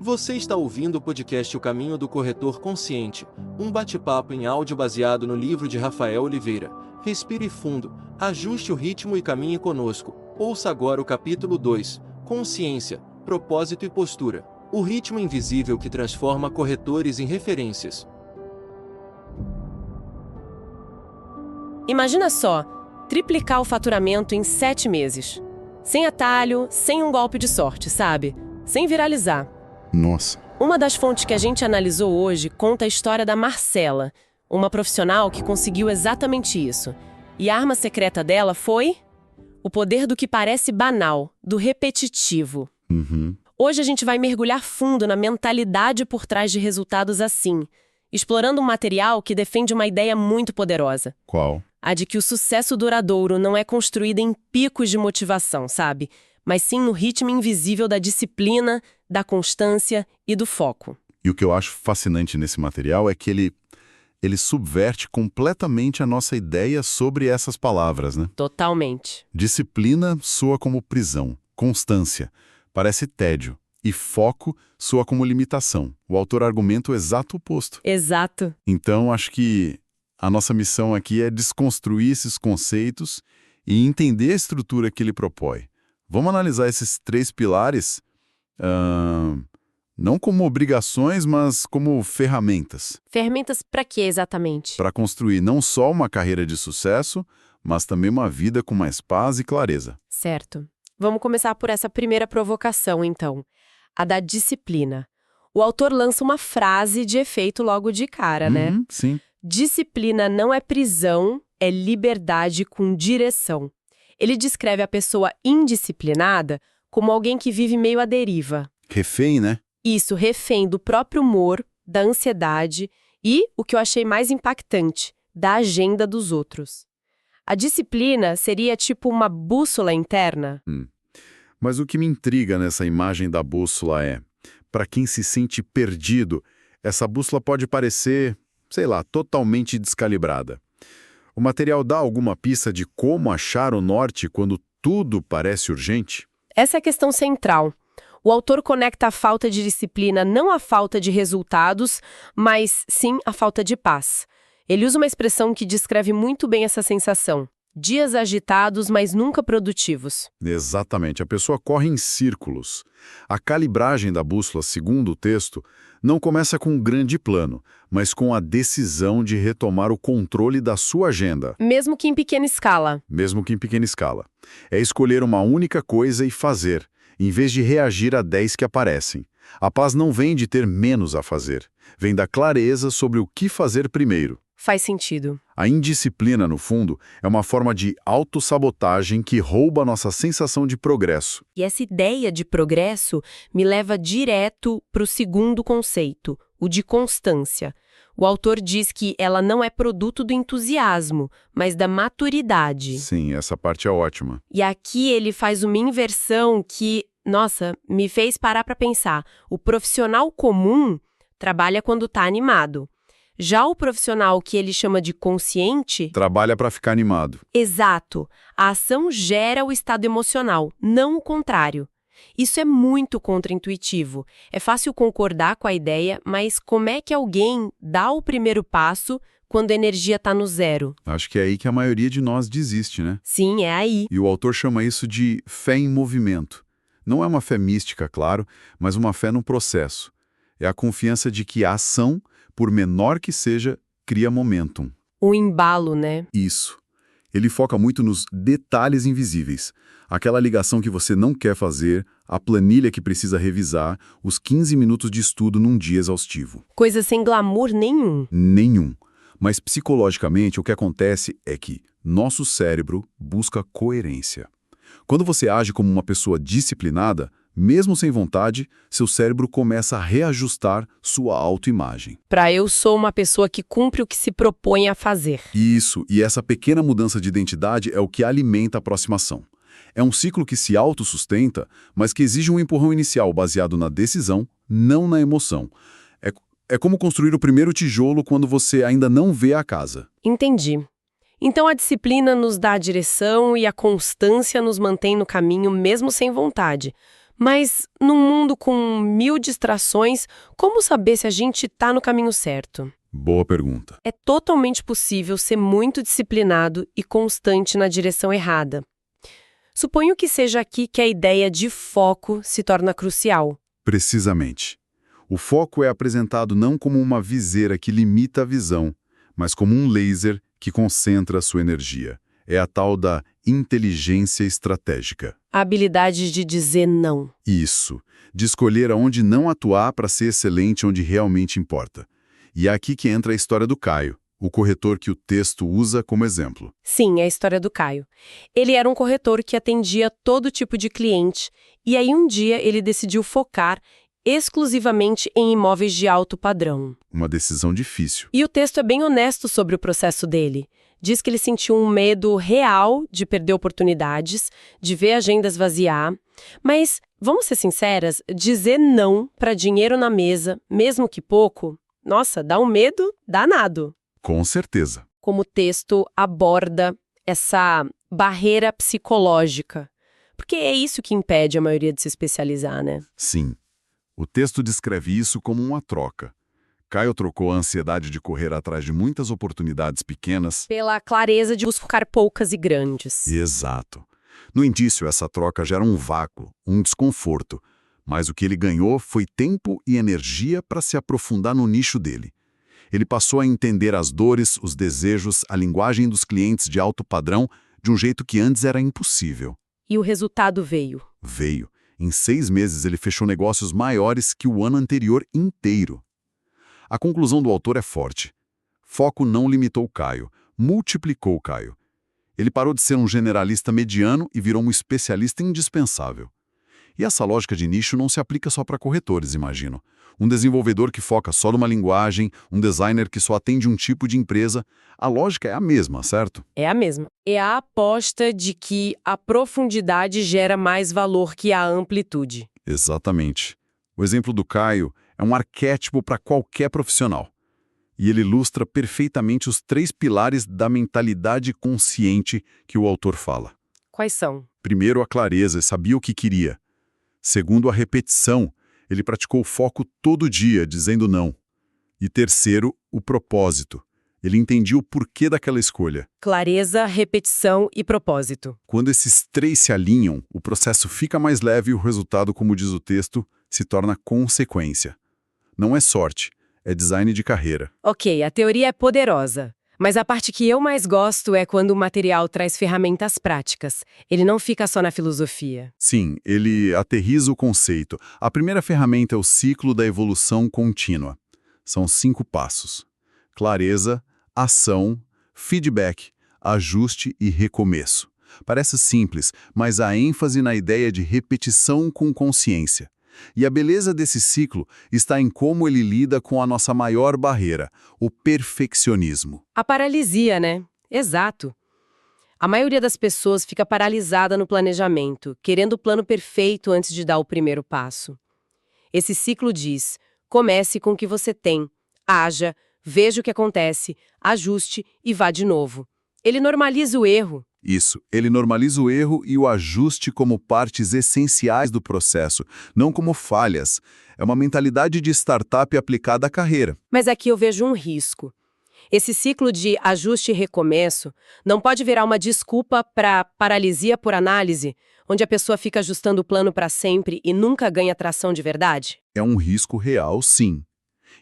Você está ouvindo o podcast O Caminho do Corretor Consciente, um bate-papo em áudio baseado no livro de Rafael Oliveira. Respire fundo, ajuste o ritmo e caminhe conosco. Ouça agora o capítulo 2, Consciência, Propósito e Postura. O ritmo invisível que transforma corretores em referências. Imagina só, triplicar o faturamento em 7 meses. Sem atalho, sem um golpe de sorte, sabe? Sem viralizar. Nossa. Uma das fontes que a gente analisou hoje conta a história da Marcela, uma profissional que conseguiu exatamente isso. E a arma secreta dela foi o poder do que parece banal, do repetitivo. Hoje a gente vai mergulhar fundo na mentalidade por trás de resultados assim, explorando um material que defende uma ideia muito poderosa. Qual? A de que o sucesso duradouro não é construído em picos de motivação, sabe? Mas sim no ritmo invisível da disciplina, da constância e do foco. E o que eu acho fascinante nesse material é que ele subverte completamente a nossa ideia sobre essas palavras, né? Totalmente. Disciplina soa como prisão, constância, parece tédio, e foco soa como limitação. O autor argumenta o exato oposto. Exato. Então, acho que a nossa missão aqui é desconstruir esses conceitos e entender a estrutura que ele propõe. Vamos analisar esses 3 pilares, não como obrigações, mas como ferramentas. Ferramentas para quê exatamente? Para construir não só uma carreira de sucesso, mas também uma vida com mais paz e clareza. Certo. Vamos começar por essa primeira provocação, então. A da disciplina. O autor lança uma frase de efeito logo de cara, né? Sim. Disciplina não é prisão, é liberdade com direção. Ele descreve a pessoa indisciplinada como alguém que vive meio à deriva. Refém, né? Isso, refém do próprio humor, da ansiedade e, o que eu achei mais impactante, da agenda dos outros. A disciplina seria tipo uma bússola interna? Mas o que me intriga nessa imagem da bússola é, para quem se sente perdido, essa bússola pode parecer, sei lá, totalmente descalibrada. O material dá alguma pista de como achar o norte quando tudo parece urgente? Essa é a questão central. O autor conecta a falta de disciplina não à falta de resultados, mas sim à falta de paz. Ele usa uma expressão que descreve muito bem essa sensação. Dias agitados, mas nunca produtivos. Exatamente, a pessoa corre em círculos. A calibragem da bússola, segundo o texto, não começa com um grande plano, mas com a decisão de retomar o controle da sua agenda. Mesmo que em pequena escala. Mesmo que em pequena escala. É escolher uma única coisa e fazer, em vez de reagir a 10 que aparecem. A paz não vem de ter menos a fazer, vem da clareza sobre o que fazer primeiro. Faz sentido. A indisciplina, no fundo, é uma forma de autossabotagem que rouba a nossa sensação de progresso. E essa ideia de progresso me leva direto para o segundo conceito, o de constância. O autor diz que ela não é produto do entusiasmo, mas da maturidade. Sim, essa parte é ótima. E aqui ele faz uma inversão que, nossa, me fez parar para pensar. O profissional comum trabalha quando está animado. Já o profissional que ele chama de consciente... Trabalha para ficar animado. Exato. A ação gera o estado emocional, não o contrário. Isso é muito contraintuitivo. É fácil concordar com a ideia, mas como é que alguém dá o primeiro passo quando a energia está no zero? Acho que é aí que a maioria de nós desiste, né? Sim, é aí. E o autor chama isso de fé em movimento. Não é uma fé mística, claro, mas uma fé no processo. É a confiança de que a ação, por menor que seja, cria momentum. O embalo, né? Isso. Ele foca muito nos detalhes invisíveis. Aquela ligação que você não quer fazer, a planilha que precisa revisar, os 15 minutos de estudo num dia exaustivo. Coisa sem glamour nenhum. Nenhum. Mas psicologicamente o que acontece é que nosso cérebro busca coerência. Quando você age como uma pessoa disciplinada, mesmo sem vontade, seu cérebro começa a reajustar sua autoimagem. Para eu sou uma pessoa que cumpre o que se propõe a fazer. Isso, e essa pequena mudança de identidade é o que alimenta a aproximação. É um ciclo que se autossustenta, mas que exige um empurrão inicial baseado na decisão, não na emoção. É como construir o primeiro tijolo quando você ainda não vê a casa. Entendi. Então a disciplina nos dá a direção e a constância nos mantém no caminho mesmo sem vontade. Mas num mundo com 1000 distrações, como saber se a gente está no caminho certo? Boa pergunta. É totalmente possível ser muito disciplinado e constante na direção errada. Suponho que seja aqui que a ideia de foco se torna crucial. Precisamente. O foco é apresentado não como uma viseira que limita a visão, mas como um laser que concentra a sua energia. É a tal da inteligência estratégica. A habilidade de dizer não. Isso, de escolher aonde não atuar para ser excelente onde realmente importa. E é aqui que entra a história do Caio, o corretor que o texto usa como exemplo. Sim, é a história do Caio. Ele era um corretor que atendia todo tipo de cliente, e aí um dia ele decidiu focar exclusivamente em imóveis de alto padrão. Uma decisão difícil. E o texto é bem honesto sobre o processo dele. Diz que ele sentiu um medo real de perder oportunidades, de ver agendas esvaziar. Mas, vamos ser sinceras, dizer não para dinheiro na mesa, mesmo que pouco, nossa, dá um medo danado. Com certeza. Como o texto aborda essa barreira psicológica. Porque é isso que impede a maioria de se especializar, né? Sim. O texto descreve isso como uma troca. Caio trocou a ansiedade de correr atrás de muitas oportunidades pequenas Pela clareza de buscar poucas e grandes. Exato. No início, essa troca gera um vácuo, um desconforto, mas o que ele ganhou foi tempo e energia para se aprofundar no nicho dele. Ele passou a entender as dores, os desejos, a linguagem dos clientes de alto padrão de um jeito que antes era impossível. E o resultado veio. Veio. Em 6 meses, ele fechou negócios maiores que o ano anterior inteiro. A conclusão do autor é forte. Foco não limitou Caio, multiplicou Caio. Ele parou de ser um generalista mediano e virou um especialista indispensável. E essa lógica de nicho não se aplica só para corretores, imagino. Um desenvolvedor que foca só numa linguagem, um designer que só atende um tipo de empresa, a lógica é a mesma, certo? É a mesma. É a aposta de que a profundidade gera mais valor que a amplitude. Exatamente. O exemplo do Caio é um arquétipo para qualquer profissional. E ele ilustra perfeitamente os 3 pilares da mentalidade consciente que o autor fala. Quais são? Primeiro, a clareza, sabia o que queria. Segundo, a repetição, ele praticou o foco todo dia, dizendo não. E terceiro, o propósito. Ele entendia o porquê daquela escolha. Clareza, repetição e propósito. Quando esses 3 se alinham, o processo fica mais leve e o resultado, como diz o texto, se torna consequência. Não é sorte, é design de carreira. Ok, a teoria é poderosa. Mas a parte que eu mais gosto é quando o material traz ferramentas práticas. Ele não fica só na filosofia. Sim, ele aterriza o conceito. A primeira ferramenta é o ciclo da evolução contínua. São 5 passos. Clareza, ação, feedback, ajuste e recomeço. Parece simples, mas há ênfase na ideia de repetição com consciência. E a beleza desse ciclo está em como ele lida com a nossa maior barreira, o perfeccionismo. A paralisia, né? Exato. A maioria das pessoas fica paralisada no planejamento, querendo o plano perfeito antes de dar o primeiro passo. Esse ciclo diz: comece com o que você tem, haja, veja o que acontece, ajuste e vá de novo. Ele normaliza o erro. Isso, ele normaliza o erro e o ajuste como partes essenciais do processo, não como falhas. É uma mentalidade de startup aplicada à carreira. Mas aqui eu vejo um risco. Esse ciclo de ajuste e recomeço não pode virar uma desculpa para paralisia por análise, onde a pessoa fica ajustando o plano para sempre e nunca ganha tração de verdade? É um risco real, sim.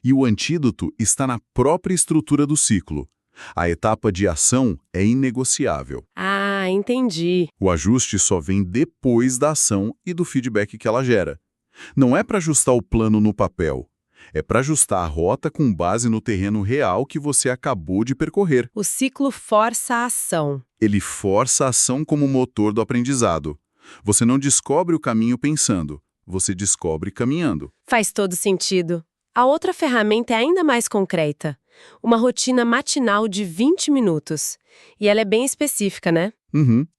E o antídoto está na própria estrutura do ciclo. A etapa de ação é inegociável. Ah, entendi. O ajuste só vem depois da ação e do feedback que ela gera. Não é para ajustar o plano no papel, é para ajustar a rota com base no terreno real que você acabou de percorrer. O ciclo força a ação. Ele força a ação como motor do aprendizado. Você não descobre o caminho pensando, você descobre caminhando. Faz todo sentido. A outra ferramenta é ainda mais concreta. Uma rotina matinal de 20 minutos. E ela é bem específica, né?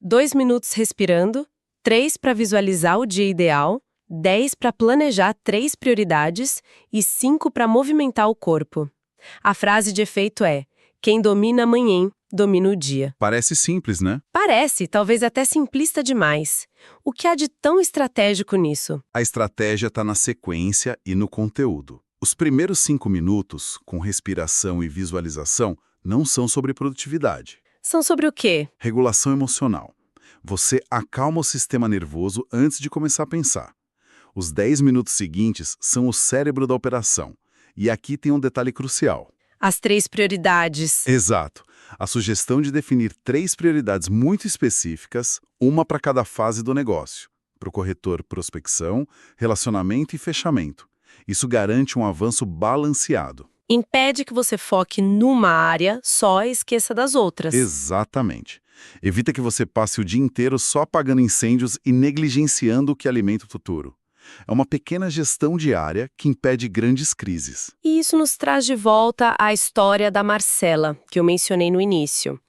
2 minutos respirando, 3 para visualizar o dia ideal, 10 para planejar 3 prioridades e 5 para movimentar o corpo. A frase de efeito é: quem domina amanhã, domina o dia. Parece simples, né? Parece, talvez até simplista demais. O que há de tão estratégico nisso? A estratégia está na sequência e no conteúdo. Os primeiros 5 minutos, com respiração e visualização, não são sobre produtividade. São sobre o quê? Regulação emocional. Você acalma o sistema nervoso antes de começar a pensar. Os 10 minutos seguintes são o cérebro da operação. E aqui tem um detalhe crucial. As 3 prioridades. Exato. A sugestão de definir 3 prioridades muito específicas, uma para cada fase do negócio. Para o corretor, prospecção, relacionamento e fechamento. Isso garante um avanço balanceado. Impede que você foque numa área só e esqueça das outras. Exatamente. Evita que você passe o dia inteiro só apagando incêndios e negligenciando o que alimenta o futuro. É uma pequena gestão diária que impede grandes crises. E isso nos traz de volta à história da Marcela, que eu mencionei no início.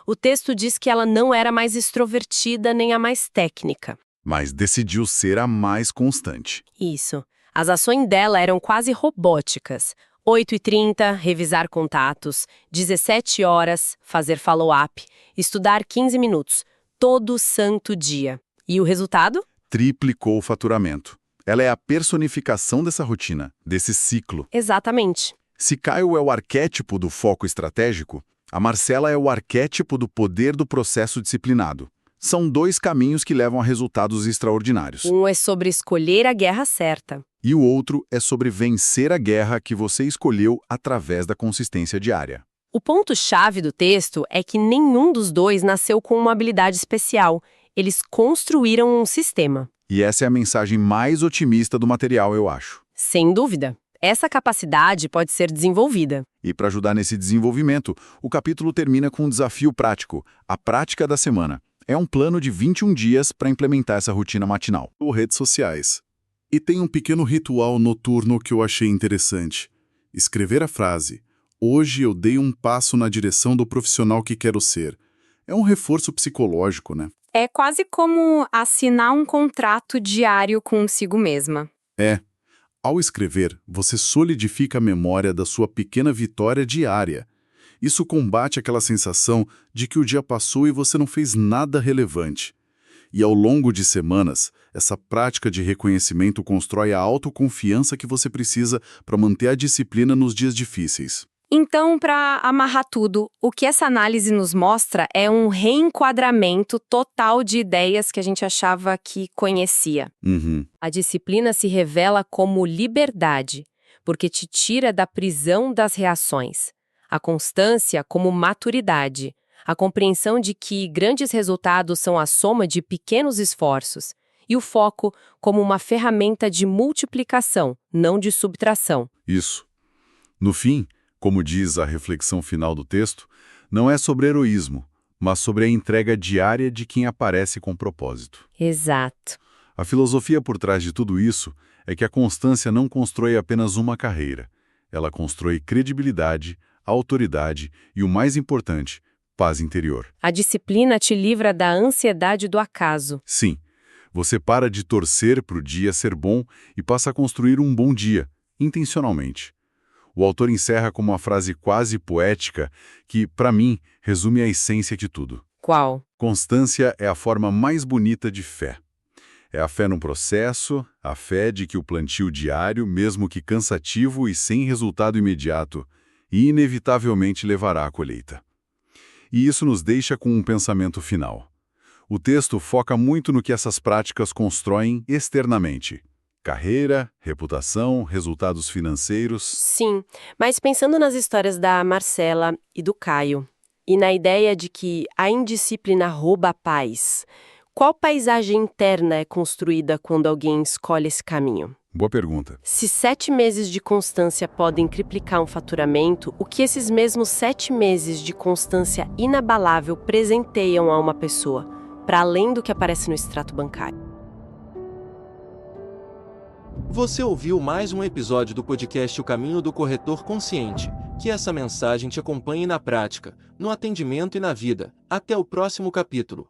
O texto diz que ela não era mais extrovertida nem a mais técnica. Mas decidiu ser a mais constante. Isso. As ações dela eram quase robóticas. 8h30, revisar contatos. 17 horas, fazer follow-up. Estudar 15 minutos. Todo santo dia. E o resultado? Triplicou o faturamento. Ela é a personificação dessa rotina, desse ciclo. Exatamente. Se Caio é o arquétipo do foco estratégico, a Marcela é o arquétipo do poder do processo disciplinado. São 2 caminhos que levam a resultados extraordinários. Um é sobre escolher a guerra certa. E o outro é sobre vencer a guerra que você escolheu através da consistência diária. O ponto-chave do texto é que nenhum dos 2 nasceu com uma habilidade especial. Eles construíram um sistema. E essa é a mensagem mais otimista do material, eu acho. Sem dúvida. Essa capacidade pode ser desenvolvida. E para ajudar nesse desenvolvimento, o capítulo termina com um desafio prático, a prática da semana. É um plano de 21 dias para implementar essa rotina matinal. Ou redes sociais. E tem um pequeno ritual noturno que eu achei interessante. Escrever a frase, hoje eu dei um passo na direção do profissional que quero ser. É um reforço psicológico, né? É quase como assinar um contrato diário consigo mesma. É. Ao escrever, você solidifica a memória da sua pequena vitória diária. Isso combate aquela sensação de que o dia passou e você não fez nada relevante. E ao longo de semanas, essa prática de reconhecimento constrói a autoconfiança que você precisa para manter a disciplina nos dias difíceis. Então, para amarrar tudo, o que essa análise nos mostra é um reenquadramento total de ideias que a gente achava que conhecia. A disciplina se revela como liberdade, porque te tira da prisão das reações. A constância como maturidade, a compreensão de que grandes resultados são a soma de pequenos esforços, e o foco como uma ferramenta de multiplicação, não de subtração. Isso. No fim, como diz a reflexão final do texto, não é sobre heroísmo, mas sobre a entrega diária de quem aparece com propósito. Exato. A filosofia por trás de tudo isso é que a constância não constrói apenas uma carreira. Ela constrói credibilidade, autoridade e, o mais importante, paz interior. A disciplina te livra da ansiedade do acaso. Sim, você para de torcer para o dia ser bom e passa a construir um bom dia, intencionalmente. O autor encerra com uma frase quase poética que, para mim, resume a essência de tudo. Qual? Constância é a forma mais bonita de fé. É a fé num processo, a fé de que o plantio diário, mesmo que cansativo e sem resultado imediato, inevitavelmente levará à colheita. E isso nos deixa com um pensamento final. O texto foca muito no que essas práticas constroem externamente. Carreira, reputação, resultados financeiros. Sim, mas pensando nas histórias da Marcela e do Caio, e na ideia de que a indisciplina rouba a paz, qual paisagem interna é construída quando alguém escolhe esse caminho? Boa pergunta. Se 7 meses de constância podem triplicar um faturamento, o que esses mesmos 7 meses de constância inabalável presenteiam a uma pessoa, para além do que aparece no extrato bancário? Você ouviu mais um episódio do podcast O Caminho do Corretor Consciente. Que essa mensagem te acompanhe na prática, no atendimento e na vida. Até o próximo capítulo.